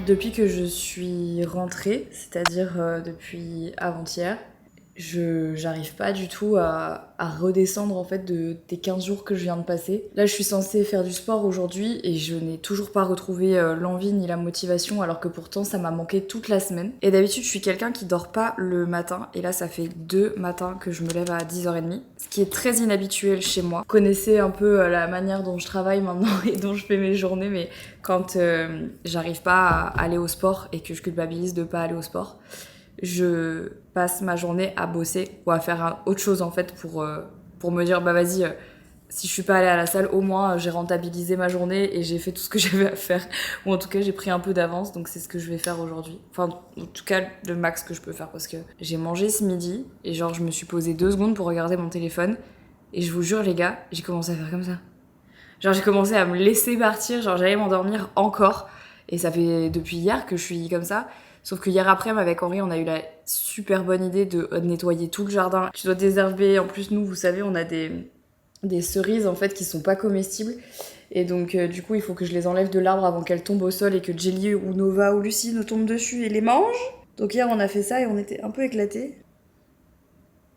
Depuis que je suis rentrée, c'est-à-dire depuis avant-hier, j'arrive pas du tout à redescendre en fait des 15 jours que je viens de passer. Là, je suis censée faire du sport aujourd'hui et je n'ai toujours pas retrouvé l'envie ni la motivation alors que pourtant ça m'a manqué toute la semaine. Et d'habitude, je suis quelqu'un qui dort pas le matin et là, ça fait 2 matins que je me lève à 10h30, ce qui est très inhabituel chez moi. Vous connaissez un peu la manière dont je travaille maintenant et dont je fais mes journées, mais quand j'arrive pas à aller au sport et que je culpabilise de pas aller au sport, je passe ma journée à bosser ou à faire autre chose en fait pour me dire bah vas-y, si je suis pas allée à la salle, au moins j'ai rentabilisé ma journée et j'ai fait tout ce que j'avais à faire, ou en tout cas j'ai pris un peu d'avance, donc c'est ce que je vais faire aujourd'hui. Enfin en tout cas le max que je peux faire, parce que j'ai mangé ce midi et genre je me suis posée 2 secondes pour regarder mon téléphone et je vous jure les gars, j'ai commencé à faire comme ça. Genre j'ai commencé à me laisser partir, genre j'allais m'endormir encore. Et ça fait depuis hier que je suis comme ça. Sauf que hier après-midi avec Henri, on a eu la super bonne idée de nettoyer tout le jardin. Tu dois désherber. En plus, nous, vous savez, on a des cerises en fait qui sont pas comestibles. Et donc du coup, il faut que je les enlève de l'arbre avant qu'elles tombent au sol et que Jelly ou Nova ou Lucie ne tombent dessus et les mangent. Donc hier, on a fait ça et on était un peu éclatés.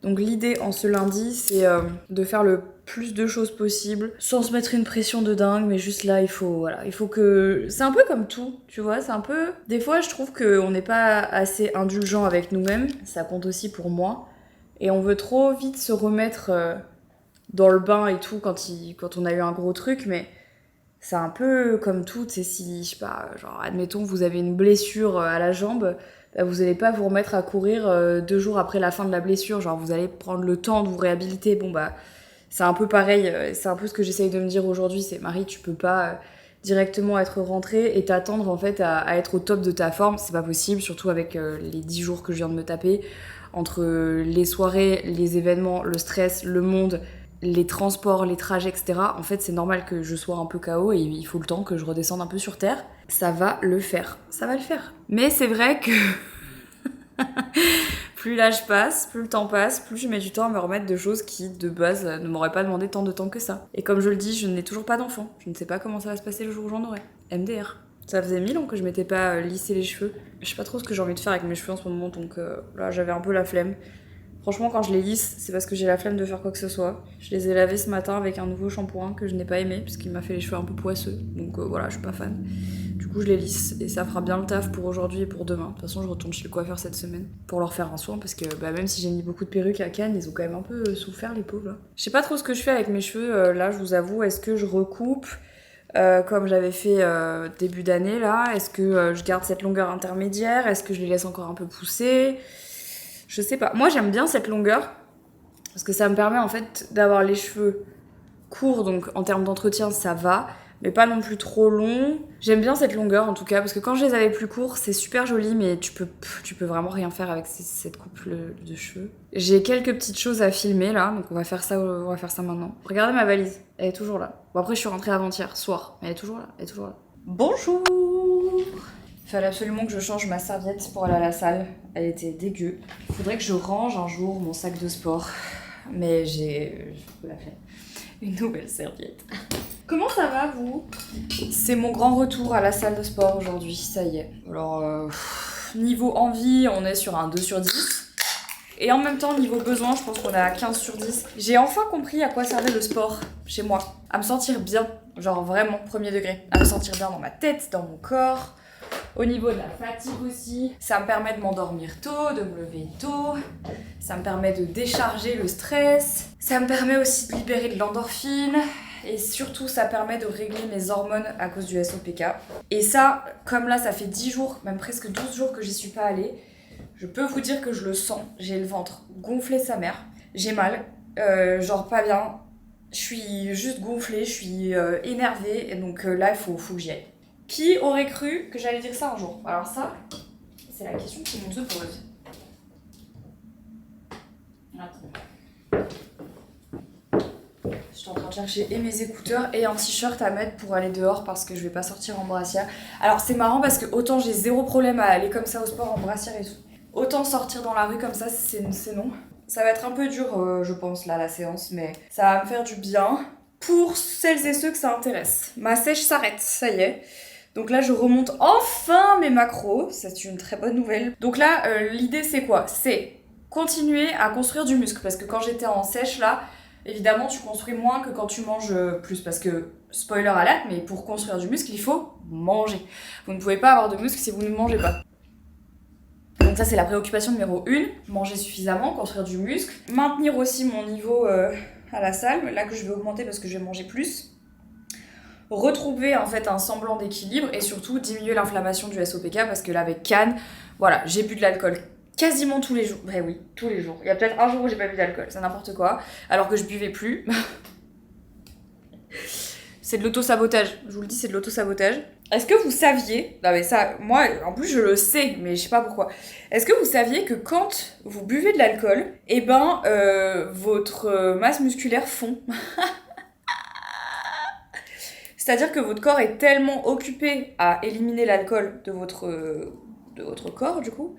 Donc l'idée en ce lundi, c'est de faire le plus de choses possible, sans se mettre une pression de dingue, mais juste là, il faut que... C'est un peu comme tout, tu vois, c'est un peu... Des fois, je trouve qu'on n'est pas assez indulgent avec nous-mêmes, ça compte aussi pour moi, et on veut trop vite se remettre dans le bain et tout quand on a eu un gros truc, mais c'est un peu comme tout, tu sais, si, je sais pas, genre, admettons, vous avez une blessure à la jambe, bah, vous allez pas vous remettre à courir 2 jours après la fin de la blessure, genre, vous allez prendre le temps de vous réhabiliter, bon, bah, c'est un peu pareil, c'est un peu ce que j'essaye de me dire aujourd'hui, c'est Marie, tu peux pas directement être rentrée et t'attendre, en fait, à être au top de ta forme, c'est pas possible, surtout avec les 10 jours que je viens de me taper, entre les soirées, les événements, le stress, le monde, les transports, les trajets, etc. En fait, c'est normal que je sois un peu KO et il faut le temps que je redescende un peu sur terre. Ça va le faire. Ça va le faire. Mais c'est vrai que plus l'âge passe, plus le temps passe, plus je mets du temps à me remettre de choses qui, de base, ne m'auraient pas demandé tant de temps que ça. Et comme je le dis, je n'ai toujours pas d'enfant. Je ne sais pas comment ça va se passer le jour où j'en aurai. MDR. Ça faisait 1000 ans que je m'étais pas lissé les cheveux. Je sais pas trop ce que j'ai envie de faire avec mes cheveux en ce moment, donc là, j'avais un peu la flemme. Franchement, quand je les lisse, c'est parce que j'ai la flemme de faire quoi que ce soit. Je les ai lavés ce matin avec un nouveau shampoing que je n'ai pas aimé, puisqu'il m'a fait les cheveux un peu poisseux. Donc voilà, je suis pas fan. Du coup, je les lisse et ça fera bien le taf pour aujourd'hui et pour demain. De toute façon, je retourne chez le coiffeur cette semaine pour leur faire un soin, parce que même si j'ai mis beaucoup de perruques à Cannes, ils ont quand même un peu souffert, les pauvres. Là. Je sais pas trop ce que je fais avec mes cheveux, là, je vous avoue. Est-ce que je recoupe comme j'avais fait début d'année, là? Est-ce que je garde cette longueur intermédiaire? Est-ce que je les laisse encore un peu pousser? Je sais pas. Moi, j'aime bien cette longueur parce que ça me permet en fait d'avoir les cheveux courts, donc en termes d'entretien, ça va, mais pas non plus trop long. J'aime bien cette longueur en tout cas parce que quand je les avais plus courts, c'est super joli, mais tu peux vraiment rien faire avec cette coupe de cheveux. J'ai quelques petites choses à filmer là, donc on va faire ça maintenant. Regardez ma valise, elle est toujours là. Bon, après, je suis rentrée avant-hier soir, mais elle est toujours là. Bonjour! Il fallait absolument que je change ma serviette pour aller à la salle. Elle était dégueu. Il faudrait que je range un jour mon sac de sport. Mais j'ai la flemme. Une nouvelle serviette. Comment ça va, vous? C'est mon grand retour à la salle de sport aujourd'hui, ça y est. Alors, niveau envie, on est sur un 2/10. Et en même temps, niveau besoin, je pense qu'on est à 15/10. J'ai enfin compris à quoi servait le sport chez moi. À me sentir bien. Genre vraiment, premier degré. À me sentir bien dans ma tête, dans mon corps. Au niveau de la fatigue aussi, ça me permet de m'endormir tôt, de me lever tôt, ça me permet de décharger le stress, ça me permet aussi de libérer de l'endorphine, et surtout ça permet de régler mes hormones à cause du SOPK. Et ça, comme là ça fait 10 jours, même presque 12 jours que j'y suis pas allée, je peux vous dire que je le sens, j'ai le ventre gonflé sa mère, j'ai mal, genre pas bien, je suis juste gonflée, je suis énervée, et donc là il faut que j'y aille. Qui aurait cru que j'allais dire ça un jour? Alors ça, c'est la question que tout le monde se pose. Attends. Je suis en train de chercher et mes écouteurs et un t-shirt à mettre pour aller dehors parce que je vais pas sortir en brassière. Alors c'est marrant parce que autant j'ai zéro problème à aller comme ça au sport en brassière et tout. Autant sortir dans la rue comme ça, c'est non. Ça va être un peu dur, je pense, là, la séance, mais ça va me faire du bien. Pour celles et ceux que ça intéresse. Ma sèche s'arrête, ça y est. Donc là, je remonte enfin mes macros, c'est une très bonne nouvelle. Donc là, l'idée c'est quoi? C'est continuer à construire du muscle, parce que quand j'étais en sèche là, évidemment tu construis moins que quand tu manges plus, parce que, spoiler alert, mais pour construire du muscle, il faut manger. Vous ne pouvez pas avoir de muscle si vous ne mangez pas. Donc ça c'est la préoccupation numéro 1, manger suffisamment, construire du muscle, maintenir aussi mon niveau à la salle, là que je vais augmenter parce que je vais manger plus, retrouver en fait un semblant d'équilibre et surtout diminuer l'inflammation du SOPK parce que là avec Cannes, voilà, j'ai bu de l'alcool quasiment tous les jours. Bah oui, tous les jours. Il y a peut-être un jour où j'ai pas bu d'alcool, c'est n'importe quoi, alors que je buvais plus. C'est de l'auto-sabotage, je vous le dis, c'est de l'auto-sabotage. Est-ce que vous saviez, non mais ça, moi en plus je le sais, mais je sais pas pourquoi. Est-ce que vous saviez que quand vous buvez de l'alcool, eh ben votre masse musculaire fond. C'est-à-dire que votre corps est tellement occupé à éliminer l'alcool de votre corps, du coup,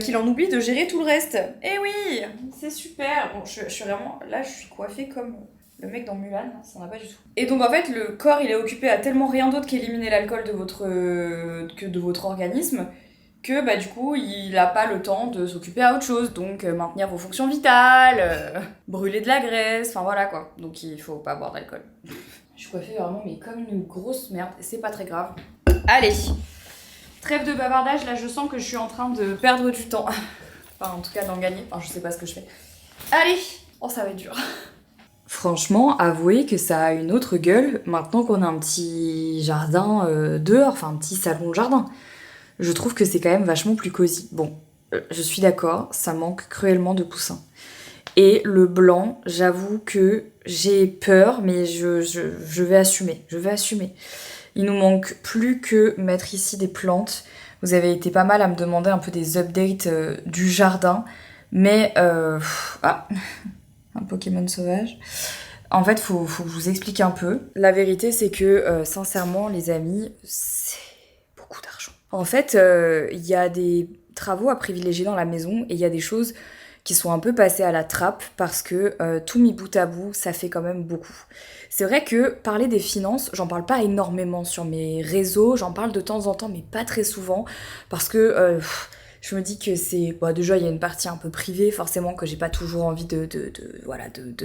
qu'il en oublie de gérer tout le reste. Eh oui, c'est super. Bon, je suis vraiment... Là, je suis coiffée comme le mec dans Mulan, ça n'a pas du tout. Et donc, en fait, le corps, il est occupé à tellement rien d'autre qu'éliminer l'alcool de votre organisme que, bah, du coup, il n'a pas le temps de s'occuper à autre chose. Donc, maintenir vos fonctions vitales, brûler de la graisse, enfin voilà, quoi. Donc, il faut pas boire d'alcool. Je suis coiffée vraiment mais comme une grosse merde, c'est pas très grave. Allez, trêve de bavardage, là je sens que je suis en train de perdre du temps. Enfin en tout cas d'en gagner, enfin je sais pas ce que je fais. Allez, oh ça va être dur. Franchement, avouez que ça a une autre gueule maintenant qu'on a un petit jardin dehors, enfin un petit salon de jardin. Je trouve que c'est quand même vachement plus cosy. Bon, je suis d'accord, ça manque cruellement de poussins. Et le blanc, j'avoue que j'ai peur, mais je vais assumer. Je vais assumer. Il nous manque plus que mettre ici des plantes. Vous avez été pas mal à me demander un peu des updates du jardin. Mais... Ah, un Pokémon sauvage. En fait, faut que je vous explique un peu. La vérité, c'est que, sincèrement, les amis, c'est beaucoup d'argent. En fait, il y a des travaux à privilégier dans la maison et il y a des choses qui sont un peu passées à la trappe parce que tout mis bout à bout, ça fait quand même beaucoup. C'est vrai que parler des finances, j'en parle pas énormément sur mes réseaux, j'en parle de temps en temps, mais pas très souvent, parce que je me dis que c'est... Bon, déjà, il y a une partie un peu privée, forcément, que j'ai pas toujours envie de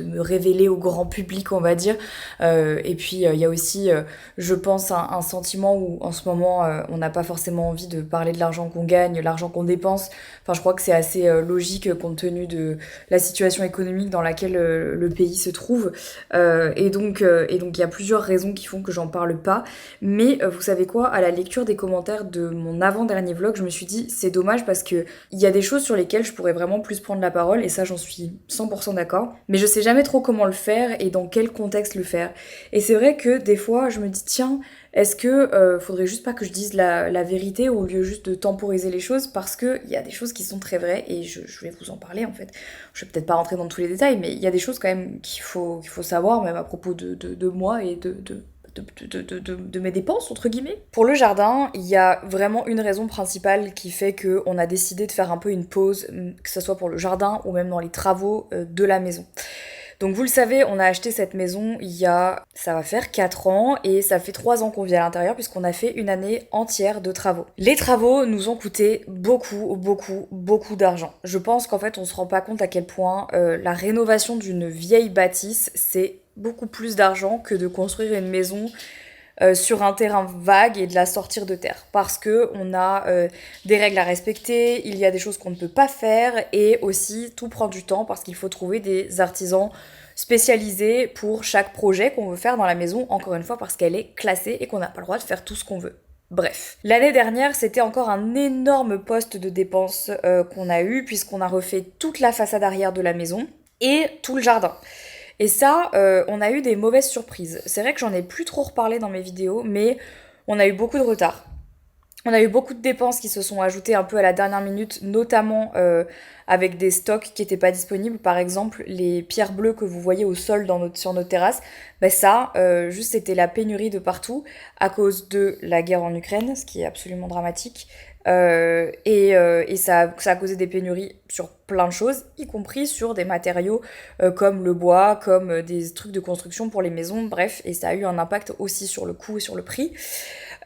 me révéler au grand public, on va dire. Et puis, il y a aussi, je pense, un sentiment où, en ce moment, on n'a pas forcément envie de parler de l'argent qu'on gagne, l'argent qu'on dépense. Enfin, je crois que c'est assez logique, compte tenu de la situation économique dans laquelle le pays se trouve. Et donc, il y a plusieurs raisons qui font que j'en parle pas. Mais, vous savez quoi, à la lecture des commentaires de mon avant-dernier vlog, je me suis dit, c'est dommage parce que il y a des choses sur lesquelles je pourrais vraiment plus prendre la parole et ça j'en suis 100% d'accord. Mais je sais jamais trop comment le faire et dans quel contexte le faire. Et c'est vrai que des fois je me dis tiens, est-ce que faudrait juste pas que je dise la vérité au lieu juste de temporiser les choses parce que il y a des choses qui sont très vraies et je vais vous en parler en fait. Je vais peut-être pas rentrer dans tous les détails mais il y a des choses quand même qu'il faut savoir même à propos de moi et de mes dépenses, entre guillemets. Pour le jardin, il y a vraiment une raison principale qui fait qu'on a décidé de faire un peu une pause, que ce soit pour le jardin ou même dans les travaux de la maison. Donc vous le savez, on a acheté cette maison ça va faire 4 ans et ça fait 3 ans qu'on vit à l'intérieur puisqu'on a fait une année entière de travaux. Les travaux nous ont coûté beaucoup, beaucoup, beaucoup d'argent. Je pense qu'en fait on se rend pas compte à quel point la rénovation d'une vieille bâtisse, c'est beaucoup plus d'argent que de construire une maison sur un terrain vague et de la sortir de terre. Parce que on a des règles à respecter, il y a des choses qu'on ne peut pas faire et aussi tout prend du temps parce qu'il faut trouver des artisans spécialisés pour chaque projet qu'on veut faire dans la maison, encore une fois parce qu'elle est classée et qu'on n'a pas le droit de faire tout ce qu'on veut. Bref. L'année dernière, c'était encore un énorme poste de dépenses qu'on a eu puisqu'on a refait toute la façade arrière de la maison et tout le jardin. Et ça, on a eu des mauvaises surprises. C'est vrai que j'en ai plus trop reparlé dans mes vidéos, mais on a eu beaucoup de retard. On a eu beaucoup de dépenses qui se sont ajoutées un peu à la dernière minute, notamment avec des stocks qui n'étaient pas disponibles. Par exemple, les pierres bleues que vous voyez au sol sur notre terrasse, ça, juste c'était la pénurie de partout à cause de la guerre en Ukraine, ce qui est absolument dramatique. Et ça a causé des pénuries sur plein de choses, y compris sur des matériaux comme le bois, comme des trucs de construction pour les maisons, bref, et ça a eu un impact aussi sur le coût et sur le prix.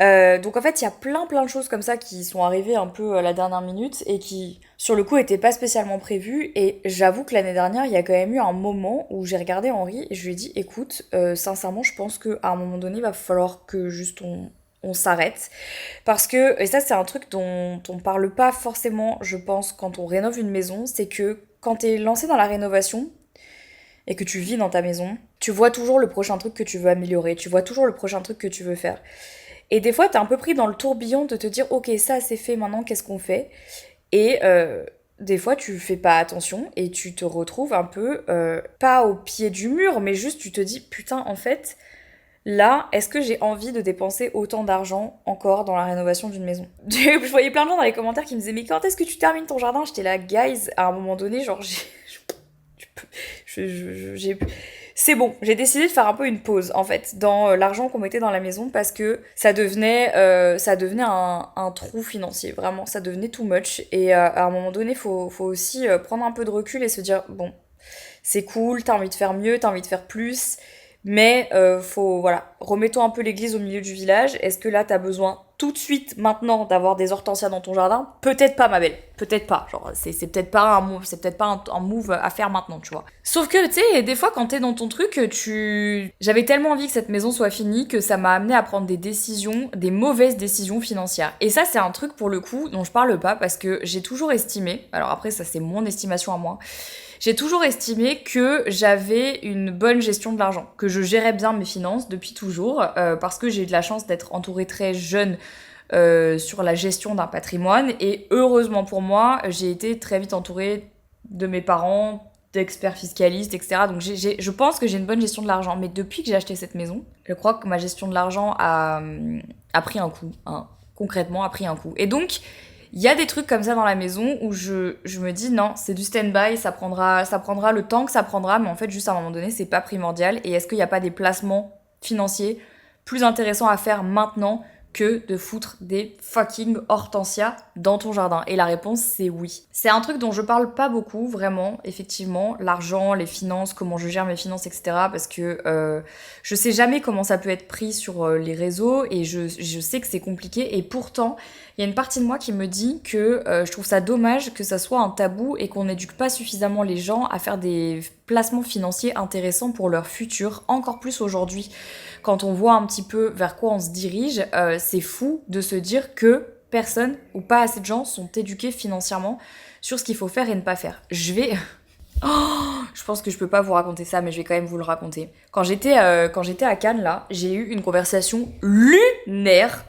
Donc en fait, il y a plein de choses comme ça qui sont arrivées un peu à la dernière minute et qui, sur le coup, étaient pas spécialement prévues. Et j'avoue que l'année dernière, il y a quand même eu un moment où j'ai regardé Henri et je lui ai dit, écoute, sincèrement, je pense qu'à un moment donné, il va falloir que juste on s'arrête. Parce que, et ça c'est un truc dont on parle pas forcément, je pense, quand on rénove une maison, c'est que quand t'es lancé dans la rénovation et que tu vis dans ta maison, tu vois toujours le prochain truc que tu veux améliorer, tu vois toujours le prochain truc que tu veux faire. Et des fois, t'es un peu pris dans le tourbillon de te dire, ok, ça c'est fait, maintenant qu'est-ce qu'on fait? Et des fois, tu fais pas attention et tu te retrouves un peu, pas au pied du mur, mais juste tu te dis, putain, en fait, là, est-ce que j'ai envie de dépenser autant d'argent encore dans la rénovation d'une maison? Je voyais plein de gens dans les commentaires qui me disaient, mais quand est-ce que tu termines ton jardin? J'étais là, guys, à un moment donné, genre, j'ai c'est bon, j'ai décidé de faire un peu une pause en fait dans l'argent qu'on mettait dans la maison parce que ça devenait un trou financier, vraiment, ça devenait too much et à un moment donné, faut aussi prendre un peu de recul et se dire bon, c'est cool, t'as envie de faire mieux, t'as envie de faire plus, mais voilà, remettons un peu l'église au milieu du village. Est-ce que là t'as besoin tout de suite, maintenant, d'avoir des hortensias dans ton jardin? Peut-être pas, ma belle, peut-être pas. Genre, c'est peut-être pas un move, c'est peut-être pas un move à faire maintenant, tu vois. Sauf que, tu sais, des fois, quand t'es dans ton truc, j'avais tellement envie que cette maison soit finie que ça m'a amené à prendre des décisions, des mauvaises décisions financières. Et ça, c'est un truc, pour le coup, dont je parle pas parce que j'ai toujours estimé, alors après, ça, c'est mon estimation à moi, j'ai toujours estimé que j'avais une bonne gestion de l'argent, que je gérais bien mes finances depuis toujours, parce que j'ai eu de la chance d'être entourée très jeune sur la gestion d'un patrimoine, et heureusement pour moi, j'ai été très vite entourée de mes parents, d'experts fiscalistes, etc. Donc je pense que j'ai une bonne gestion de l'argent, mais depuis que j'ai acheté cette maison, je crois que ma gestion de l'argent a pris un coup, hein, concrètement a pris un coup. Et donc, il y a des trucs comme ça dans la maison où je me dis non, c'est du stand-by, ça prendra le temps que ça prendra, mais en fait, juste à un moment donné, c'est pas primordial. Et est-ce qu'il n'y a pas des placements financiers plus intéressants à faire maintenant que de foutre des fucking hortensias dans ton jardin? Et la réponse, c'est oui. C'est un truc dont je parle pas beaucoup, vraiment, effectivement. L'argent, les finances, comment je gère mes finances, etc. Parce que je sais jamais comment ça peut être pris sur les réseaux et je sais que c'est compliqué. Et pourtant, il y a une partie de moi qui me dit que je trouve ça dommage que ça soit un tabou et qu'on n'éduque pas suffisamment les gens à faire des placements financiers intéressants pour leur futur, encore plus aujourd'hui. Quand on voit un petit peu vers quoi on se dirige, c'est fou de se dire que personne ou pas assez de gens sont éduqués financièrement sur ce qu'il faut faire et ne pas faire. Je pense que je peux pas vous raconter ça, mais je vais quand même vous le raconter. Quand j'étais à Cannes, là, j'ai eu une conversation lunaire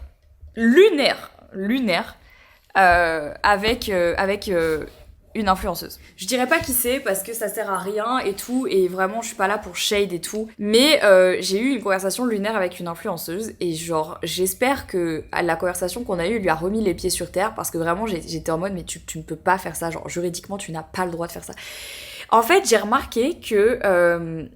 avec une influenceuse. Je dirais pas qui c'est parce que ça sert à rien et tout, et vraiment je suis pas là pour shade et tout, mais j'ai eu une conversation lunaire avec une influenceuse et genre j'espère que la conversation qu'on a eue lui a remis les pieds sur terre parce que vraiment j'étais en mode mais tu ne peux pas faire ça, genre juridiquement tu n'as pas le droit de faire ça. En fait j'ai remarqué que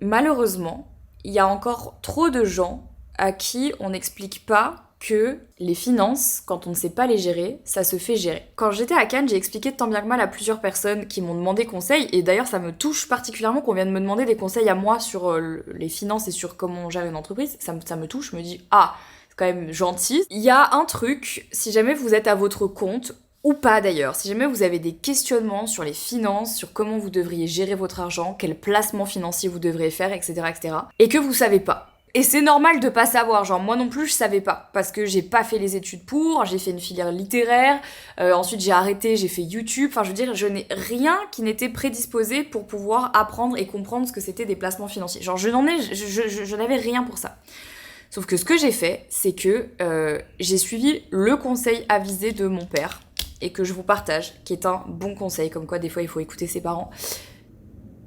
malheureusement il y a encore trop de gens à qui on n'explique pas que les finances, quand on ne sait pas les gérer, ça se fait gérer. Quand j'étais à Cannes, j'ai expliqué tant bien que mal à plusieurs personnes qui m'ont demandé conseil, et d'ailleurs ça me touche particulièrement qu'on vienne me demander des conseils à moi sur les finances et sur comment on gère une entreprise, ça me touche, je me dis ah, c'est quand même gentil. Il y a un truc, si jamais vous êtes à votre compte, ou pas d'ailleurs, si jamais vous avez des questionnements sur les finances, sur comment vous devriez gérer votre argent, quel placement financier vous devriez faire, etc., et que vous savez pas. Et c'est normal de pas savoir, genre moi non plus je savais pas, parce que j'ai pas fait les études pour, j'ai fait une filière littéraire, ensuite j'ai arrêté, j'ai fait YouTube, enfin je veux dire, je n'ai rien qui n'était prédisposé pour pouvoir apprendre et comprendre ce que c'était des placements financiers. Genre je n'avais rien pour ça. Sauf que ce que j'ai fait, c'est que j'ai suivi le conseil avisé de mon père, et que je vous partage, qui est un bon conseil, comme quoi des fois il faut écouter ses parents.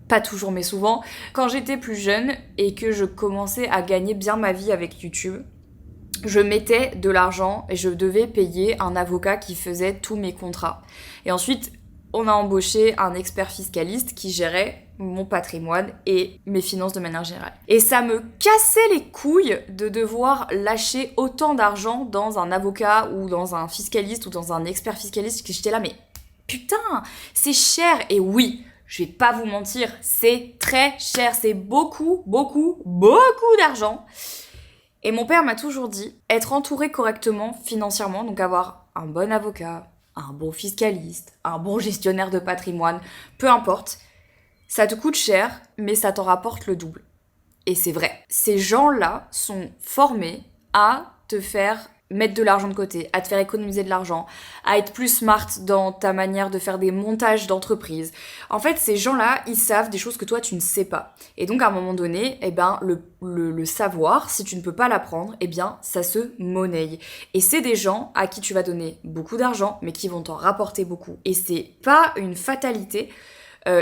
Pas toujours mais souvent, quand j'étais plus jeune et que je commençais à gagner bien ma vie avec YouTube, je mettais de l'argent et je devais payer un avocat qui faisait tous mes contrats. Et ensuite, on a embauché un expert fiscaliste qui gérait mon patrimoine et mes finances de manière générale. Et ça me cassait les couilles de devoir lâcher autant d'argent dans un avocat ou dans un fiscaliste ou dans un expert fiscaliste que j'étais là, mais putain, c'est cher. Et oui, je vais pas vous mentir, c'est très cher, c'est beaucoup d'argent. Et mon père m'a toujours dit, être entouré correctement financièrement, donc avoir un bon avocat, un bon fiscaliste, un bon gestionnaire de patrimoine, peu importe, ça te coûte cher, mais ça t'en rapporte le double. Et c'est vrai. Ces gens-là sont formés à te faire mettre de l'argent de côté, à te faire économiser de l'argent, à être plus smart dans ta manière de faire des montages d'entreprise. En fait, ces gens-là, ils savent des choses que toi, tu ne sais pas. Et donc, à un moment donné, eh ben, le savoir, si tu ne peux pas l'apprendre, eh bien, ça se monnaie. Et c'est des gens à qui tu vas donner beaucoup d'argent, mais qui vont t'en rapporter beaucoup. Et c'est pas une fatalité.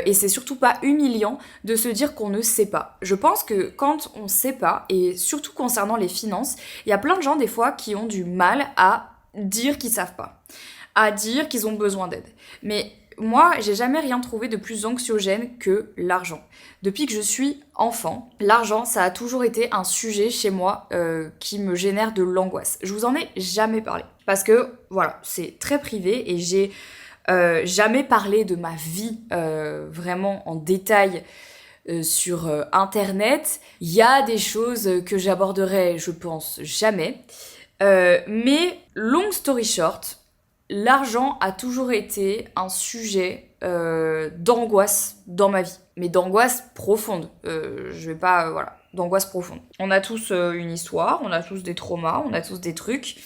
Et c'est surtout pas humiliant de se dire qu'on ne sait pas. Je pense que quand on sait pas, et surtout concernant les finances, il y a plein de gens des fois qui ont du mal à dire qu'ils savent pas, à dire qu'ils ont besoin d'aide. Mais moi, j'ai jamais rien trouvé de plus anxiogène que l'argent. Depuis que je suis enfant, l'argent, ça a toujours été un sujet chez moi qui me génère de l'angoisse. Je vous en ai jamais parlé. Parce que, voilà, c'est très privé et j'ai jamais parlé de ma vie vraiment en détail sur internet. Il y a des choses que j'aborderai, je pense, jamais. Mais long story short, l'argent a toujours été un sujet d'angoisse dans ma vie. Mais d'angoisse profonde. Je vais pas... voilà, d'angoisse profonde. On a tous une histoire, on a tous des traumas, on a tous des trucs.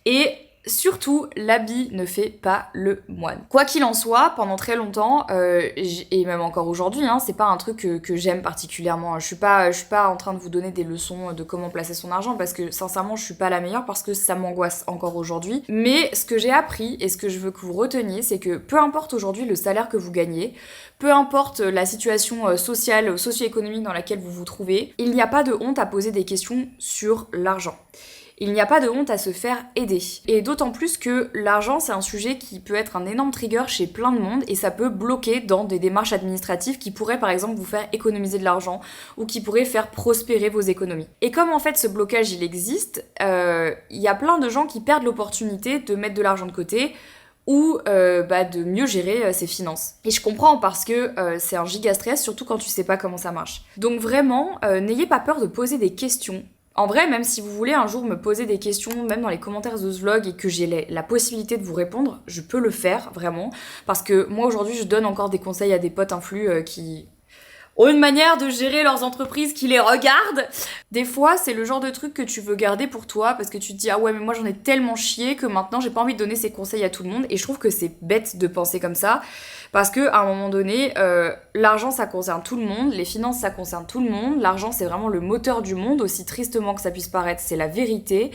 Et surtout, l'habit ne fait pas le moine. Quoi qu'il en soit, pendant très longtemps, et même encore aujourd'hui, hein, c'est pas un truc que j'aime particulièrement. Je suis pas en train de vous donner des leçons de comment placer son argent, parce que sincèrement, je suis pas la meilleure, parce que ça m'angoisse encore aujourd'hui. Mais ce que j'ai appris, et ce que je veux que vous reteniez, c'est que peu importe aujourd'hui le salaire que vous gagnez, peu importe la situation sociale, socio-économique dans laquelle vous vous trouvez, il n'y a pas de honte à poser des questions sur l'argent. Il n'y a pas de honte à se faire aider. Et d'autant plus que l'argent, c'est un sujet qui peut être un énorme trigger chez plein de monde et ça peut bloquer dans des démarches administratives qui pourraient par exemple vous faire économiser de l'argent ou qui pourraient faire prospérer vos économies. Et comme en fait ce blocage il existe, il y a plein de gens qui perdent l'opportunité de mettre de l'argent de côté ou de mieux gérer ses finances. Et je comprends parce que c'est un giga stress, surtout quand tu sais pas comment ça marche. Donc vraiment, n'ayez pas peur de poser des questions. En vrai, même si vous voulez un jour me poser des questions, même dans les commentaires de ce vlog, et que j'ai la possibilité de vous répondre, je peux le faire, vraiment. Parce que moi, aujourd'hui, je donne encore des conseils à des potes influx qui ont une manière de gérer leurs entreprises qui les regarde. Des fois, c'est le genre de truc que tu veux garder pour toi parce que tu te dis « Ah ouais, mais moi j'en ai tellement chié que maintenant j'ai pas envie de donner ces conseils à tout le monde. » Et je trouve que c'est bête de penser comme ça parce qu'à un moment donné, l'argent ça concerne tout le monde, les finances ça concerne tout le monde, l'argent c'est vraiment le moteur du monde, aussi tristement que ça puisse paraître, c'est la vérité.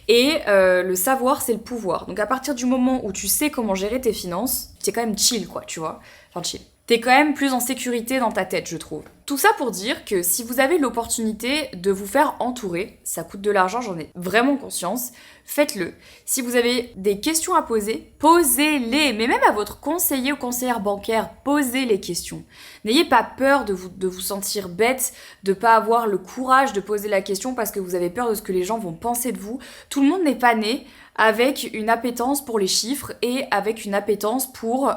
Et le savoir c'est le pouvoir. Donc à partir du moment où tu sais comment gérer tes finances, t'es quand même chill quoi, tu vois. Enfin chill. T'es quand même plus en sécurité dans ta tête, je trouve. Tout ça pour dire que si vous avez l'opportunité de vous faire entourer, ça coûte de l'argent, j'en ai vraiment conscience, faites-le. Si vous avez des questions à poser, posez-les. Mais même à votre conseiller ou conseillère bancaire, posez les questions. N'ayez pas peur de vous sentir bête, de pas avoir le courage de poser la question parce que vous avez peur de ce que les gens vont penser de vous. Tout le monde n'est pas né avec une appétence pour les chiffres et avec une appétence pour...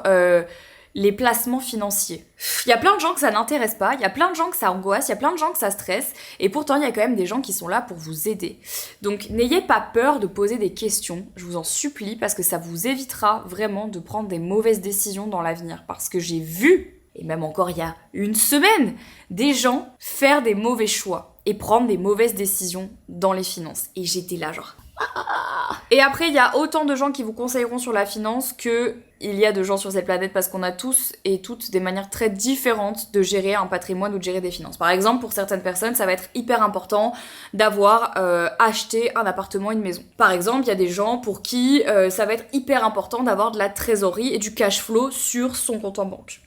les placements financiers. Il y a plein de gens que ça n'intéresse pas, il y a plein de gens que ça angoisse, il y a plein de gens que ça stresse, et pourtant il y a quand même des gens qui sont là pour vous aider. Donc n'ayez pas peur de poser des questions, je vous en supplie, parce que ça vous évitera vraiment de prendre des mauvaises décisions dans l'avenir. Parce que j'ai vu, et même encore il y a une semaine, des gens faire des mauvais choix et prendre des mauvaises décisions dans les finances. Et j'étais là genre... Et après, il y a autant de gens qui vous conseilleront sur la finance que il y a de gens sur cette planète parce qu'on a tous et toutes des manières très différentes de gérer un patrimoine ou de gérer des finances. Par exemple, pour certaines personnes, ça va être hyper important d'avoir acheté un appartement, une maison. Par exemple, il y a des gens pour qui ça va être hyper important d'avoir de la trésorerie et du cash flow sur son compte en banque.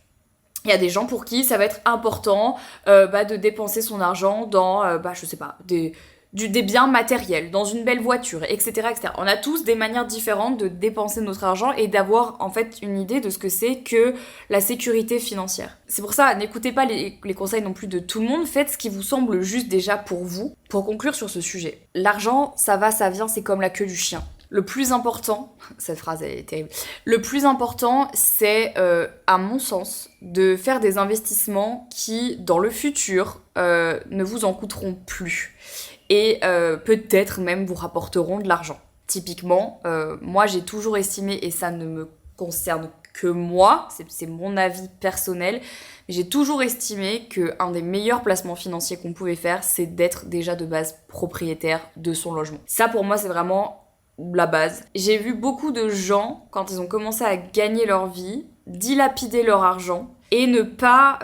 Il y a des gens pour qui ça va être important de dépenser son argent dans, je sais pas, des biens matériels, dans une belle voiture, etc., etc. On a tous des manières différentes de dépenser notre argent et d'avoir en fait une idée de ce que c'est que la sécurité financière. C'est pour ça, n'écoutez pas les conseils non plus de tout le monde, faites ce qui vous semble juste déjà pour vous. Pour conclure sur ce sujet, l'argent, ça va, ça vient, c'est comme la queue du chien. Le plus important, cette phrase elle est terrible, le plus important c'est à mon sens de faire des investissements qui dans le futur ne vous en coûteront plus et peut-être même vous rapporteront de l'argent. Typiquement, moi j'ai toujours estimé, et ça ne me concerne que moi, c'est mon avis personnel, mais j'ai toujours estimé qu'un des meilleurs placements financiers qu'on pouvait faire, c'est d'être déjà de base propriétaire de son logement. Ça pour moi c'est vraiment la base. J'ai vu beaucoup de gens, quand ils ont commencé à gagner leur vie, dilapider leur argent et ne pas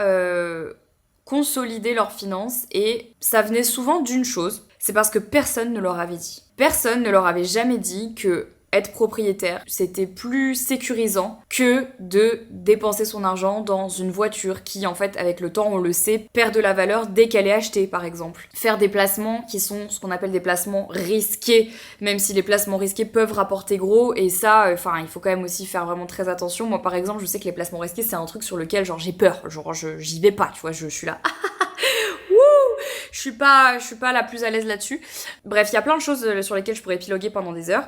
consolider leurs finances, et ça venait souvent d'une chose, c'est parce que personne ne leur avait dit. Personne ne leur avait jamais dit que être propriétaire, c'était plus sécurisant que de dépenser son argent dans une voiture qui, en fait, avec le temps, on le sait, perd de la valeur dès qu'elle est achetée, par exemple. Faire des placements qui sont ce qu'on appelle des placements risqués, même si les placements risqués peuvent rapporter gros, et ça, il faut quand même aussi faire vraiment très attention. Moi, par exemple, je sais que les placements risqués, c'est un truc sur lequel, genre, j'ai peur. Genre, j'y vais pas, tu vois, je suis là... Je suis pas la plus à l'aise là-dessus. Bref, il y a plein de choses sur lesquelles je pourrais épiloguer pendant des heures.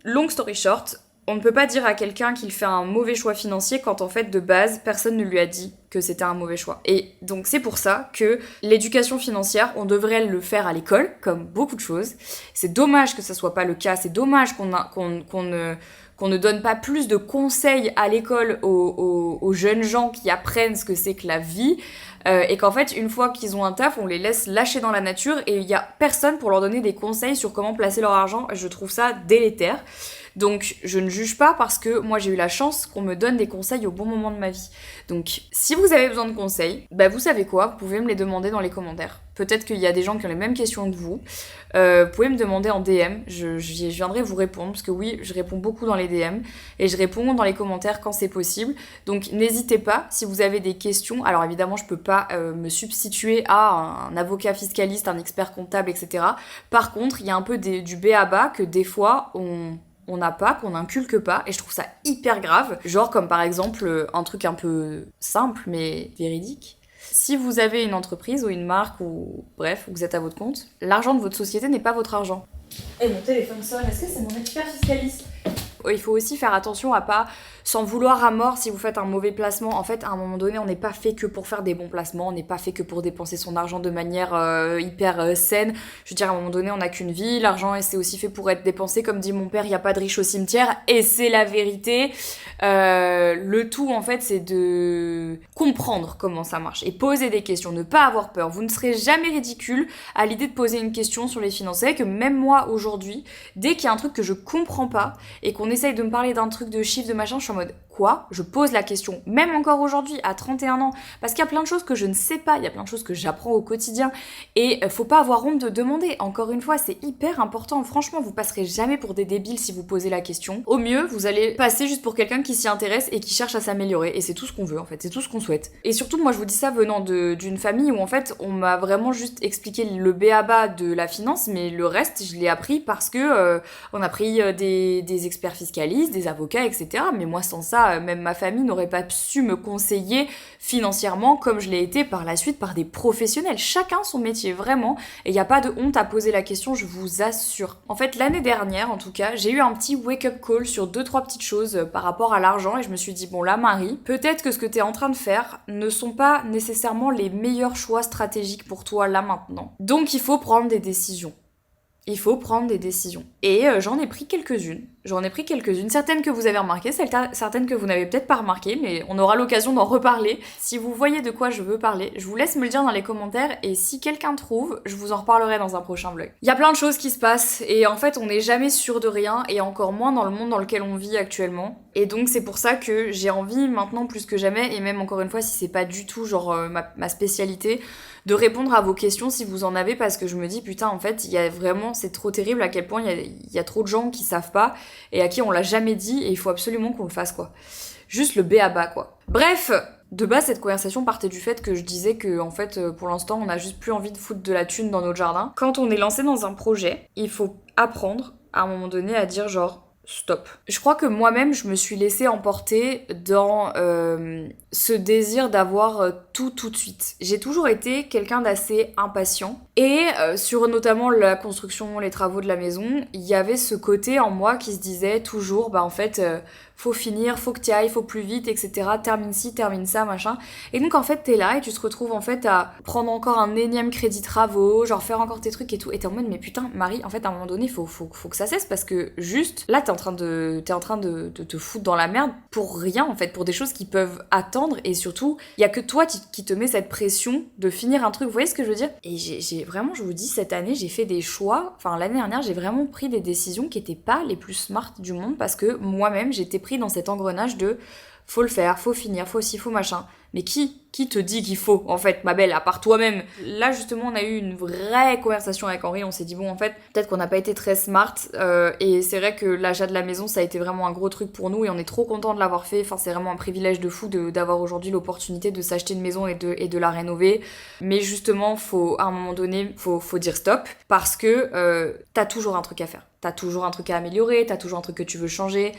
Long story short, on ne peut pas dire à quelqu'un qu'il fait un mauvais choix financier quand en fait de base personne ne lui a dit que c'était un mauvais choix. Et donc c'est pour ça que l'éducation financière, on devrait le faire à l'école, comme beaucoup de choses. C'est dommage que ça soit pas le cas, c'est dommage qu'on ne donne pas plus de conseils à l'école aux jeunes gens qui apprennent ce que c'est que la vie, et qu'en fait, une fois qu'ils ont un taf, on les laisse lâcher dans la nature et il y a personne pour leur donner des conseils sur comment placer leur argent. Je trouve ça délétère. Donc, je ne juge pas parce que moi, j'ai eu la chance qu'on me donne des conseils au bon moment de ma vie. Donc, si vous avez besoin de conseils, vous savez quoi, vous pouvez me les demander dans les commentaires. Peut-être qu'il y a des gens qui ont les mêmes questions que vous. Vous pouvez me demander en DM, je viendrai vous répondre, parce que oui, je réponds beaucoup dans les DM, et je réponds dans les commentaires quand c'est possible. Donc, n'hésitez pas, si vous avez des questions. Alors, évidemment, je peux pas me substituer à un avocat fiscaliste, un expert comptable, etc. Par contre, il y a un peu du b à bas que des fois, on n'a pas, qu'on n'inculque pas, et je trouve ça hyper grave. Genre comme par exemple, un truc un peu simple mais véridique. Si vous avez une entreprise ou une marque ou bref, vous êtes à votre compte, l'argent de votre société n'est pas votre argent. Et mon téléphone sonne, est-ce que c'est mon expert fiscaliste ? Il faut aussi faire attention à pas s'en vouloir à mort si vous faites un mauvais placement. En fait, à un moment donné, on n'est pas fait que pour faire des bons placements, on n'est pas fait que pour dépenser son argent de manière hyper saine. Je veux dire, à un moment donné, on n'a qu'une vie, l'argent c'est aussi fait pour être dépensé. Comme dit mon père, il n'y a pas de riche au cimetière, et c'est la vérité. Le tout, en fait, c'est de comprendre comment ça marche et poser des questions, ne pas avoir peur. Vous ne serez jamais ridicule à l'idée de poser une question sur les finances. Vous savez que même moi, aujourd'hui, dès qu'il y a un truc que je comprends pas et qu'on essaye de me parler d'un truc de chiffre, de machin, je suis en mode quoi ? Je pose la question, même encore aujourd'hui, à 31 ans, parce qu'il y a plein de choses que je ne sais pas, il y a plein de choses que j'apprends au quotidien, et faut pas avoir honte de demander. Encore une fois, c'est hyper important. Franchement, vous passerez jamais pour des débiles si vous posez la question. Au mieux, vous allez passer juste pour quelqu'un qui s'y intéresse et qui cherche à s'améliorer, et c'est tout ce qu'on veut en fait, c'est tout ce qu'on souhaite. Et surtout, moi je vous dis ça venant d'une famille où en fait, on m'a vraiment juste expliqué le b.a.-ba de la finance, mais le reste, je l'ai appris parce que on a pris des experts fiscalistes, des avocats, etc. Mais moi, sans ça, même ma famille n'aurait pas su me conseiller financièrement comme je l'ai été par la suite par des professionnels. Chacun son métier, vraiment. Et il n'y a pas de honte à poser la question, je vous assure. En fait, l'année dernière, en tout cas, j'ai eu un petit wake-up call sur 2-3 petites choses par rapport à l'argent, et je me suis dit, bon là, Marie, peut-être que ce que tu es en train de faire ne sont pas nécessairement les meilleurs choix stratégiques pour toi là maintenant. Donc, il faut prendre des décisions. Il faut prendre des décisions. Et j'en ai pris quelques-unes. Certaines que vous avez remarquées, certaines que vous n'avez peut-être pas remarquées, mais on aura l'occasion d'en reparler. Si vous voyez de quoi je veux parler, je vous laisse me le dire dans les commentaires, et si quelqu'un trouve, je vous en reparlerai dans un prochain vlog. Il y a plein de choses qui se passent, et en fait on n'est jamais sûr de rien, et encore moins dans le monde dans lequel on vit actuellement. Et donc c'est pour ça que j'ai envie maintenant plus que jamais, et même encore une fois si c'est pas du tout genre ma spécialité, de répondre à vos questions si vous en avez, parce que je me dis putain en fait il y a vraiment, c'est trop terrible à quel point il y a trop de gens qui savent pas et à qui on l'a jamais dit, et il faut absolument qu'on le fasse quoi. Juste le b.a.-ba quoi. Bref, de base cette conversation partait du fait que je disais que en fait pour l'instant on a juste plus envie de foutre de la thune dans notre jardin. Quand on est lancé dans un projet, il faut apprendre à un moment donné à dire genre stop. Je crois que moi-même, je me suis laissée emporter dans ce désir d'avoir tout de suite. J'ai toujours été quelqu'un d'assez impatient. Et sur notamment la construction, les travaux de la maison, il y avait ce côté en moi qui se disait toujours, en fait, faut finir, faut que t'y ailles, faut plus vite, etc. Termine ci, termine ça, machin. Et donc en fait, t'es là et tu te retrouves en fait à prendre encore un énième crédit travaux, genre faire encore tes trucs et tout. Et t'es en mode, mais putain, Marie, en fait, à un moment donné, faut que ça cesse parce que juste, là, t'es en train de te foutre dans la merde pour rien, en fait, pour des choses qui peuvent attendre. Et surtout, il y a que toi qui te mets cette pression de finir un truc. Vous voyez ce que je veux dire? Et j'ai vraiment, je vous dis, cette année, j'ai fait des choix. Enfin, l'année dernière, j'ai vraiment pris des décisions qui étaient pas les plus smart du monde parce que moi-même, j'étais pris dans cet engrenage de faut le faire, faut finir, faut ci, faut machin. Mais qui te dit qu'il faut, en fait, ma belle, à part toi-même? Là, justement, on a eu une vraie conversation avec Henri, on s'est dit, bon, en fait, peut-être qu'on n'a pas été très smart, et c'est vrai que l'achat de la maison, ça a été vraiment un gros truc pour nous, et on est trop content de l'avoir fait, enfin, c'est vraiment un privilège de fou d'avoir aujourd'hui l'opportunité de s'acheter une maison et de la rénover, mais justement, à un moment donné, faut dire stop, parce que t'as toujours un truc à faire, t'as toujours un truc à améliorer, t'as toujours un truc que tu veux changer.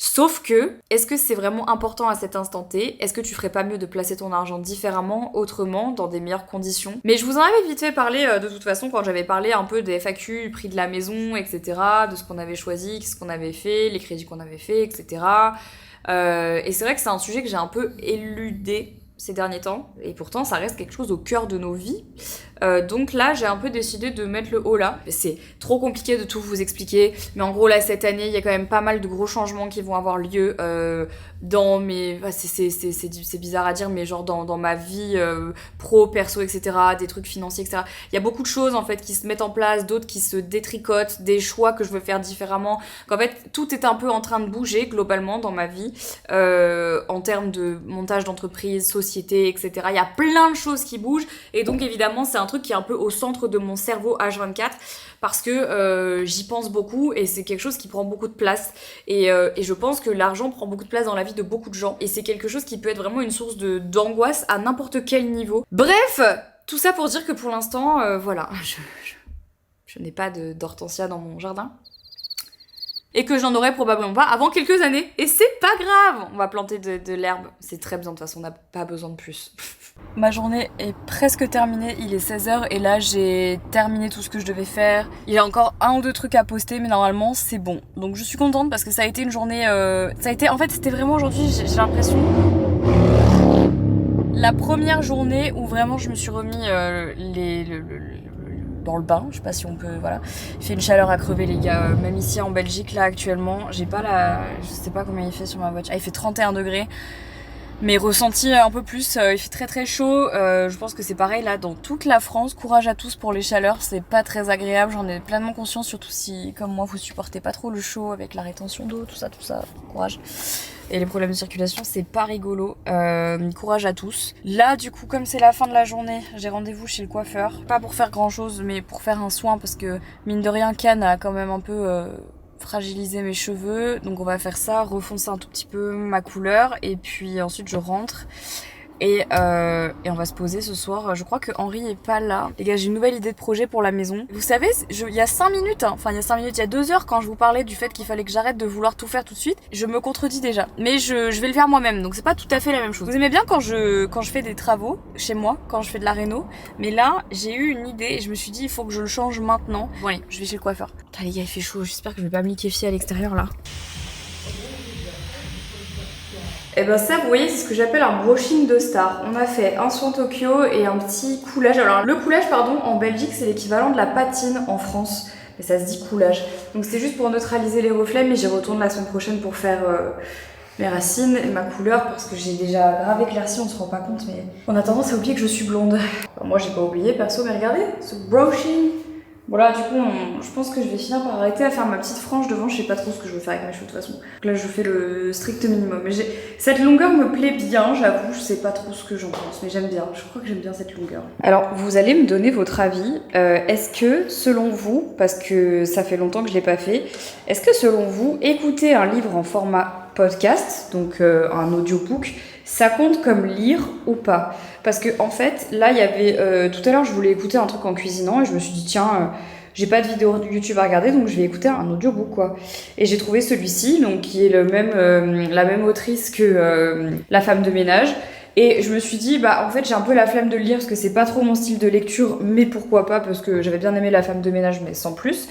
Sauf que, est-ce que c'est vraiment important à cet instant T? Est-ce que tu ferais pas mieux de placer ton argent différemment, autrement, dans des meilleures conditions? Mais je vous en avais vite fait parler de toute façon quand j'avais parlé un peu des FAQ, le prix de la maison, etc., de ce qu'on avait choisi, ce qu'on avait fait, les crédits qu'on avait fait, etc. Et c'est vrai que c'est un sujet que j'ai un peu éludé ces derniers temps, et pourtant ça reste quelque chose au cœur de nos vies. Donc là, j'ai un peu décidé de mettre le haut là. C'est trop compliqué de tout vous expliquer, mais en gros là, cette année, il y a quand même pas mal de gros changements qui vont avoir lieu dans mes... c'est bizarre à dire, mais genre dans ma vie pro, perso, etc., des trucs financiers, etc. Il y a beaucoup de choses en fait qui se mettent en place, d'autres qui se détricotent, des choix que je veux faire différemment. Qu'en fait, tout est un peu en train de bouger globalement dans ma vie, en termes de montage d'entreprise, société, etc. Il y a plein de choses qui bougent, et donc évidemment, c'est un truc qui est un peu au centre de mon cerveau H24 parce que j'y pense beaucoup et c'est quelque chose qui prend beaucoup de place et je pense que l'argent prend beaucoup de place dans la vie de beaucoup de gens et c'est quelque chose qui peut être vraiment une source d'angoisse à n'importe quel niveau. Bref, tout ça pour dire que pour l'instant, voilà, je n'ai pas d'hortensia dans mon jardin. Et que j'en aurai probablement pas avant quelques années. Et c'est pas grave. On va planter de l'herbe. C'est très bien, de toute façon, on n'a pas besoin de plus. Ma journée est presque terminée, il est 16h et là j'ai terminé tout ce que je devais faire. Il y a encore un ou deux trucs à poster mais normalement c'est bon. Donc je suis contente parce que ça a été une journée... En fait c'était vraiment aujourd'hui, j'ai l'impression... La première journée où vraiment je me suis remis dans le bain, je sais pas si on peut, voilà. Il fait une chaleur à crever les gars, même ici en Belgique là actuellement, j'ai pas je sais pas combien il fait sur ma voiture, il fait 31 degrés. Mais ressenti un peu plus, il fait très très chaud, je pense que c'est pareil là dans toute la France, courage à tous pour les chaleurs, c'est pas très agréable, j'en ai pleinement conscience, surtout si comme moi vous supportez pas trop le chaud avec la rétention d'eau, tout ça, courage. Et les problèmes de circulation, c'est pas rigolo, courage à tous. Là du coup comme c'est la fin de la journée, j'ai rendez-vous chez le coiffeur, pas pour faire grand chose mais pour faire un soin parce que mine de rien Cannes a quand même un peu... fragiliser mes cheveux, donc on va faire ça, refoncer un tout petit peu ma couleur et puis ensuite je rentre et on va se poser ce soir. Je crois que Henri est pas là. Les gars, j'ai une nouvelle idée de projet pour la maison. Vous savez, il y a 5 minutes, il y a 2 heures quand je vous parlais du fait qu'il fallait que j'arrête de vouloir tout faire tout de suite, je me contredis déjà. Mais je vais le faire moi-même, donc c'est pas tout à fait la même chose. Vous aimez bien quand je fais des travaux chez moi, quand je fais de la réno, mais là j'ai eu une idée et je me suis dit il faut que je le change maintenant. Bon allez, je vais chez le coiffeur. Putain les gars, il fait chaud, j'espère que je vais pas me liquéfier à l'extérieur là. Et ben ça, vous voyez, c'est ce que j'appelle un brushing de star. On a fait un soin Tokyo et un petit coulage. Alors le coulage, pardon, en Belgique, c'est l'équivalent de la patine en France. Mais ça se dit coulage. Donc c'est juste pour neutraliser les reflets, mais j'y retourne la semaine prochaine pour faire mes racines et ma couleur parce que j'ai déjà grave éclairci, on se rend pas compte, mais on a tendance à oublier que je suis blonde. Enfin, moi j'ai pas oublié perso, mais regardez, ce brushing. Voilà, du coup, je pense que je vais finir par arrêter à faire ma petite frange devant. Je sais pas trop ce que je veux faire avec mes cheveux de toute façon. Donc là, je fais le strict minimum. Mais cette longueur me plaît bien, j'avoue. Je sais pas trop ce que j'en pense, mais j'aime bien. Je crois que j'aime bien cette longueur. Alors, vous allez me donner votre avis. Est-ce que, selon vous, parce que ça fait longtemps que je l'ai pas fait, est-ce que, selon vous, écouter un livre en format podcast, donc un audiobook, ça compte comme lire ou pas? Parce que en fait, là, il y avait... tout à l'heure, je voulais écouter un truc en cuisinant et je me suis dit, tiens, j'ai pas de vidéo YouTube à regarder, donc je vais écouter un audiobook, quoi. Et j'ai trouvé celui-ci, donc qui est la même autrice que La femme de ménage. Et je me suis dit, bah en fait j'ai un peu la flemme de le lire parce que c'est pas trop mon style de lecture, mais pourquoi pas, parce que j'avais bien aimé La femme de ménage, mais sans plus.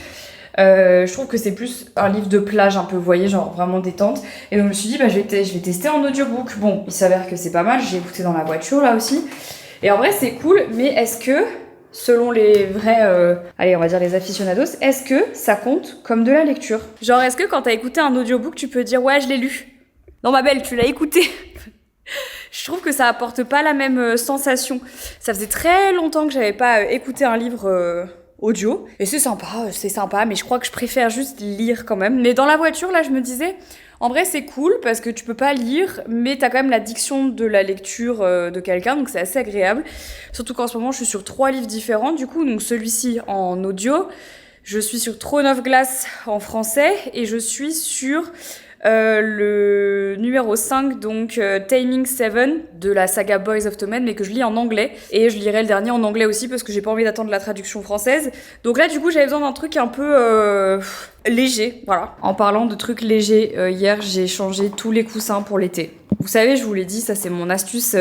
Je trouve que c'est plus un livre de plage un peu, vous voyez, genre vraiment détente. Et donc je me suis dit, bah je vais tester en audiobook. Bon, il s'avère que c'est pas mal, j'ai écouté dans la voiture là aussi. Et en vrai c'est cool, mais est-ce que, selon les vrais, allez on va dire les aficionados, est-ce que ça compte comme de la lecture? Genre est-ce que quand t'as écouté un audiobook, tu peux dire ouais je l'ai lu? Non ma belle, tu l'as écouté. Je trouve que ça apporte pas la même sensation. Ça faisait très longtemps que j'avais pas écouté un livre audio. Et c'est sympa, mais je crois que je préfère juste lire quand même. Mais dans la voiture, là, je me disais, en vrai, c'est cool parce que tu peux pas lire, mais t'as quand même la diction de la lecture de quelqu'un, donc c'est assez agréable. Surtout qu'en ce moment, je suis sur 3 livres différents, du coup, donc celui-ci en audio. Je suis sur Throne of Glass en français et je suis sur le numéro 5, donc Taming 7 de la saga Boys of Tommen, mais que je lis en anglais. Et je lirai le dernier en anglais aussi parce que j'ai pas envie d'attendre la traduction française. Donc là, du coup, j'avais besoin d'un truc un peu léger, voilà. En parlant de trucs légers, hier, j'ai changé tous les coussins pour l'été. Vous savez, je vous l'ai dit, ça c'est mon astuce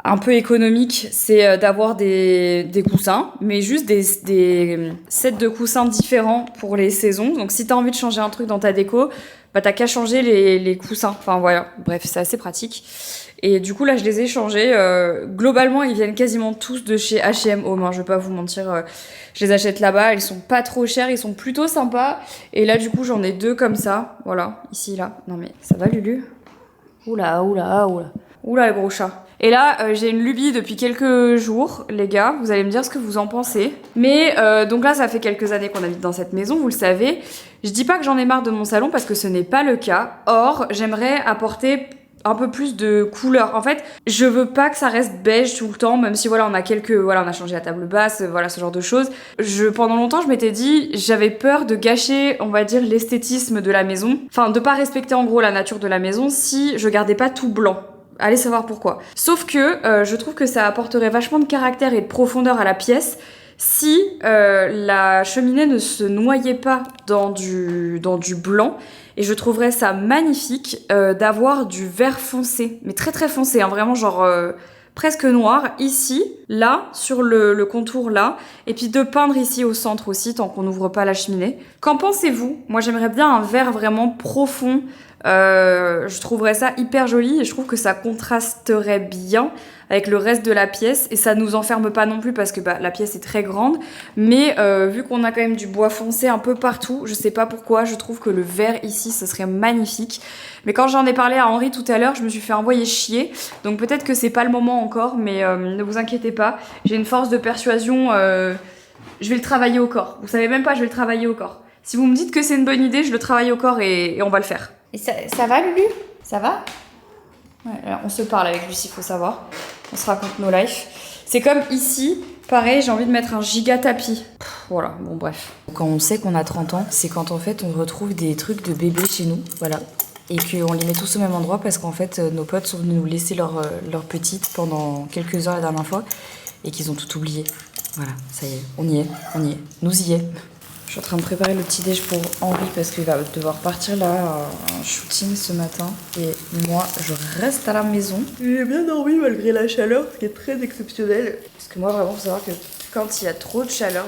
un peu économique, c'est d'avoir des coussins, mais juste des sets de coussins différents pour les saisons. Donc si t'as envie de changer un truc dans ta déco, bah t'as qu'à changer les coussins. Enfin voilà, bref, c'est assez pratique. Et du coup là, je les ai changés. Globalement, ils viennent quasiment tous de chez H&M Home, hein, je vais pas vous mentir. Je les achète là-bas, ils sont pas trop chers, ils sont plutôt sympas. Et là, du coup, j'en ai 2 comme ça. Voilà, ici, là. Non mais, ça va Lulu? Oula, oula, oula. Oula, le gros chat. Et là, j'ai une lubie depuis quelques jours, les gars. Vous allez me dire ce que vous en pensez. Mais donc là, ça fait quelques années qu'on habite dans cette maison, vous le savez. Je dis pas que j'en ai marre de mon salon parce que ce n'est pas le cas. Or, j'aimerais apporter un peu plus de couleur. En fait, je veux pas que ça reste beige tout le temps, même si voilà, on a changé la table basse, voilà, ce genre de choses. Pendant longtemps, je m'étais dit, j'avais peur de gâcher, on va dire, l'esthétisme de la maison. Enfin, de pas respecter en gros la nature de la maison si je gardais pas tout blanc. Allez savoir pourquoi. Sauf que je trouve que ça apporterait vachement de caractère et de profondeur à la pièce si la cheminée ne se noyait pas dans du blanc. Et je trouverais ça magnifique d'avoir du vert foncé, mais très très foncé, hein, vraiment genre presque noir, ici, là, sur le contour là, et puis de peindre ici au centre aussi, tant qu'on n'ouvre pas la cheminée. Qu'en pensez-vous? Moi j'aimerais bien un vert vraiment profond. Je trouverais ça hyper joli et je trouve que ça contrasterait bien avec le reste de la pièce et ça nous enferme pas non plus parce que la pièce est très grande, mais vu qu'on a quand même du bois foncé un peu partout, je sais pas pourquoi, je trouve que le vert ici ce serait magnifique. Mais quand j'en ai parlé à Henri tout à l'heure, je me suis fait envoyer chier, donc peut-être que c'est pas le moment encore, mais ne vous inquiétez pas, j'ai une force de persuasion, je vais le travailler au corps. Vous savez même pas, je vais le travailler au corps. Si vous me dites que c'est une bonne idée, je le travaille au corps et on va le faire. Et ça va Lulu? Ça va? Ouais, alors, on se parle avec Lucie, faut savoir. On se raconte nos lives. C'est comme ici, pareil, j'ai envie de mettre un giga tapis. Voilà, bon bref. Quand on sait qu'on a 30 ans, c'est quand en fait on retrouve des trucs de bébé chez nous, voilà. Et qu'on les met tous au même endroit parce qu'en fait nos potes sont venus nous laisser leur petite pendant quelques heures la dernière fois et qu'ils ont tout oublié. Voilà, ça y est, on y est, nous y est. Je suis en train de préparer le petit déj pour Henri parce qu'il va devoir partir là en shooting ce matin. Et moi, je reste à la maison. J'ai bien dormi malgré la chaleur, ce qui est très exceptionnel. Parce que moi, vraiment, faut savoir que quand il y a trop de chaleur,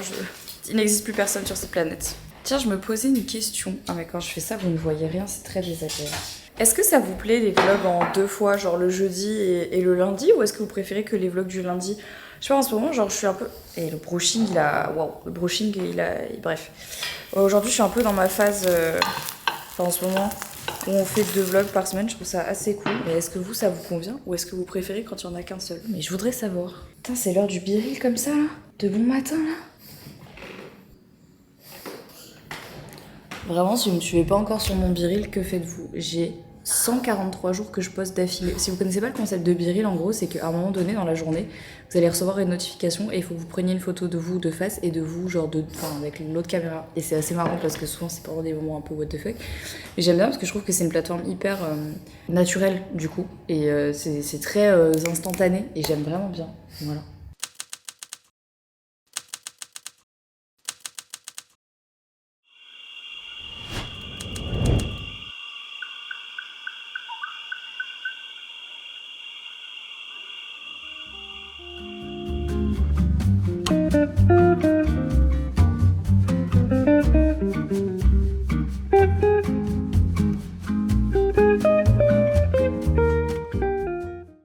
il n'existe plus personne sur cette planète. Tiens, je me posais une question. Ah mais quand je fais ça, vous ne voyez rien, c'est très désagréable. Est-ce que ça vous plaît les vlogs en 2 fois, genre le jeudi et le lundi, ou est-ce que vous préférez que les vlogs du lundi? Je sais pas, en ce moment, genre je suis un peu... Et le brushing, il a... Waouh, le brushing, bref. Aujourd'hui, je suis un peu dans ma phase... Enfin, en ce moment, où on fait 2 vlogs par semaine, je trouve ça assez cool. Mais est-ce que vous, ça vous convient? Ou est-ce que vous préférez quand il n'y en a qu'un seul? Mais je voudrais savoir. Putain, c'est l'heure du biril comme ça, là? De bon matin, là? Vraiment, si vous ne me suivez pas encore sur mon biril, que faites-vous? J'ai 143 jours que je poste d'affilée. Si vous connaissez pas le concept de biril, en gros, c'est qu'à un moment donné dans la journée, vous allez recevoir une notification et il faut que vous preniez une photo de vous de face et de vous, genre avec l'autre caméra. Et c'est assez marrant parce que souvent c'est pendant des moments un peu what the fuck. Mais j'aime bien parce que je trouve que c'est une plateforme hyper naturelle du coup. Et c'est très instantané et j'aime vraiment bien. Voilà.